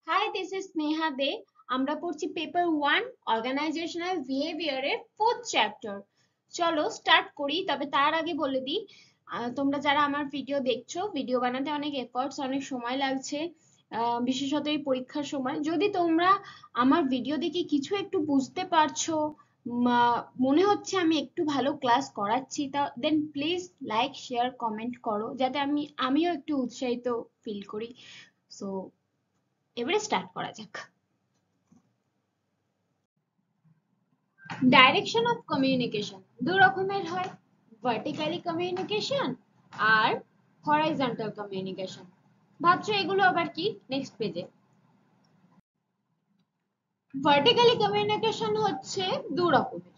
Hi, this is Sneha De. আমরা পড়ছি paper 1 organisational বিহেভিয়ারের 4th chapter. চলো স্টার্ট করি, তবে তার আগে বলে দিই তোমরা যারা আমার ভিডিও দেখছো, ভিডিও বানাতে অনেক এফর্টস, অনেক সময় লাগছে, বিশেষত এই পরীক্ষার সময়। যদি তোমরা আমার ভিডিও দেখে কিছু একটু বুঝতে পারছো, মনে হচ্ছে আমি একটু ভালো ক্লাস করাচ্ছি, তা দেন প্লিজ লাইক শেয়ার কমেন্ট করো, যাতে আমিও একটু উৎসাহিত ফিল করি। সো এবারে স্টার্ট করা যাক। ডাইরেকশন অফ কমিউনিকেশন দু রকমের হয়, ভার্টিক্যালি কমিউনিকেশন আর হরাইজন্টাল কমিউনিকেশন। ভাবছো এগুলো আবার কি? নেক্সট পেজে। ভার্টিক্যালি কমিউনিকেশন হচ্ছে দু রকমের।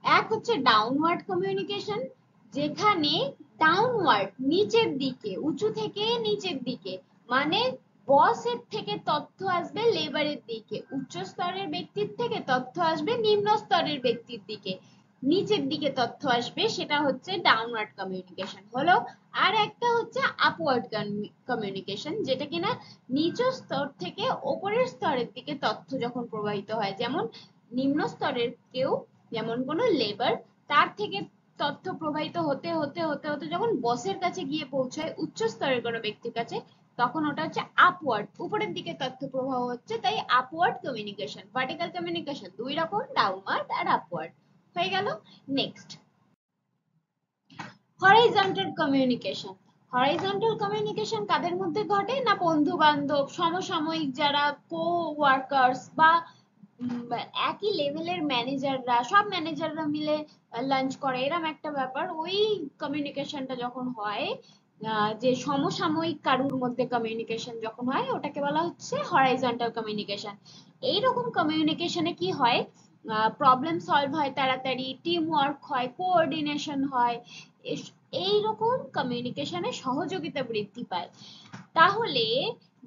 এক হচ্ছে ডাউনওয়ার্ড কমিউনিকেশন, যেখানে ডাউনওয়ার্ড নিচের দিকে, উঁচু থেকে নিচের দিকে, মানে বসের থেকে তথ্য আসবে লেবারের দিকে, উচ্চ স্তরের ব্যক্তির থেকে তথ্য আসবে নিম্ন স্তরের ব্যক্তির দিকে, নিচের দিকে তথ্য আসবে, সেটা হচ্ছে ডাউনওয়ার্ড কমিউনিকেশন হলো। আর একটা হচ্ছে আপওয়ার্ড কমিউনিকেশন, যেটা কিনা নিচ স্তর থেকে ওপরের স্তরের দিকে তথ্য যখন প্রবাহিত হয়, যেমন নিম্ন স্তরের কেউ, যেমন কোনো লেবার, তার থেকে তথ্য প্রবাহিত হতে হতে হতে হতে যখন বসের কাছে গিয়ে পৌঁছায়, উচ্চ স্তরের কোনো ব্যক্তির কাছে, তখন ওটা হচ্ছে আপওয়ার্ড, উপরের দিকে তথ্য প্রবাহ হচ্ছে, তাই আপওয়ার্ড কমিউনিকেশন। ভার্টিক্যাল কমিউনিকেশন দুই রকম, ডাউনওয়ার্ড আর আপওয়ার্ড। হয়ে গেল। Next, horizontal communication. Horizontal communication কাদের মধ্যে ঘটে? না বন্ধু বান্ধব, সমসাময়িক যারা কো ওয়ার্কার্স বা একই লেভেলের ম্যানেজাররা, সব ম্যানেজাররা মিলে লাঞ্চ করে, এরকম একটা ব্যাপার। ওই কমিউনিকেশনটা যখন হয়, যে সমসাময়িক কারুর মধ্যে কমিউনিকেশন যখন হয়, ওটাকে বলা হচ্ছে হরাইজন্টাল কমিউনিকেশন। এইরকম কমিউনিকেশনে কি হয়? প্রবলেম সলভ হয় তাড়াতাড়ি, টিম ওয়ার্ক হয়, কোঅর্ডিনেশন হয়, এইরকম কমিউনিকেশনে সহযোগিতা বৃদ্ধি পায়। তাহলে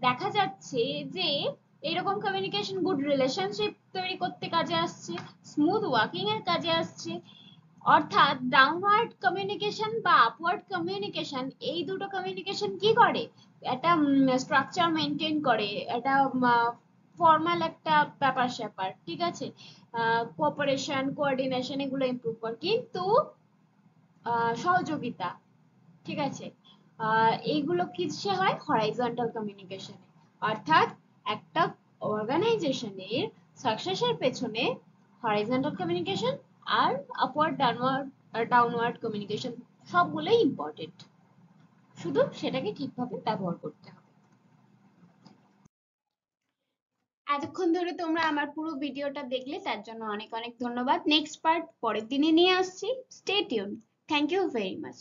দেখা যাচ্ছে যে এরকম কমিউনিকেশন গুড রিলেশনশিপ তৈরি করতে কাজে আসছে, স্মুথ ওয়ার্কিং এর কাজে আসছে। অর্থাৎ ডাউনওয়ার্ড কমিউনিকেশন বা আপওয়ার্ড কমিউনিকেশন, এই দুটো কমিউনিকেশন কি করে? একটা স্ট্রাকচার মেনটেন করে, একটা ফর্মাল একটা ব্যাপার স্যাপার, ঠিক আছে, কোঅপারেশন, কোঅর্ডিনেশন এগুলো ইমপ্রুভ করে, কিন্তু সহযোগিতা, ঠিক আছে, এইগুলো কিসে হয়? হরাইজন্টাল কমিউনিকেশনে। অর্থাৎ একটা অর্গানাইজেশনের সাকসেসের পেছনে হরাইজন্টাল কমিউনিকেশন আর আপওয়ার্ড ডাউনওয়ার্ড কমিউনিকেশন সবগুলোই ইম্পর্টেন্ট, শুধু সেটাকে ঠিকভাবে ব্যবহার করতে হবে। এতক্ষণ ধরে তোমরা আমার পুরো ভিডিওটা দেখলে, তার জন্য অনেক অনেক ধন্যবাদ। নেক্সট পার্ট পরের দিনে নিয়ে আসছি। Stay tune. Thank you very much.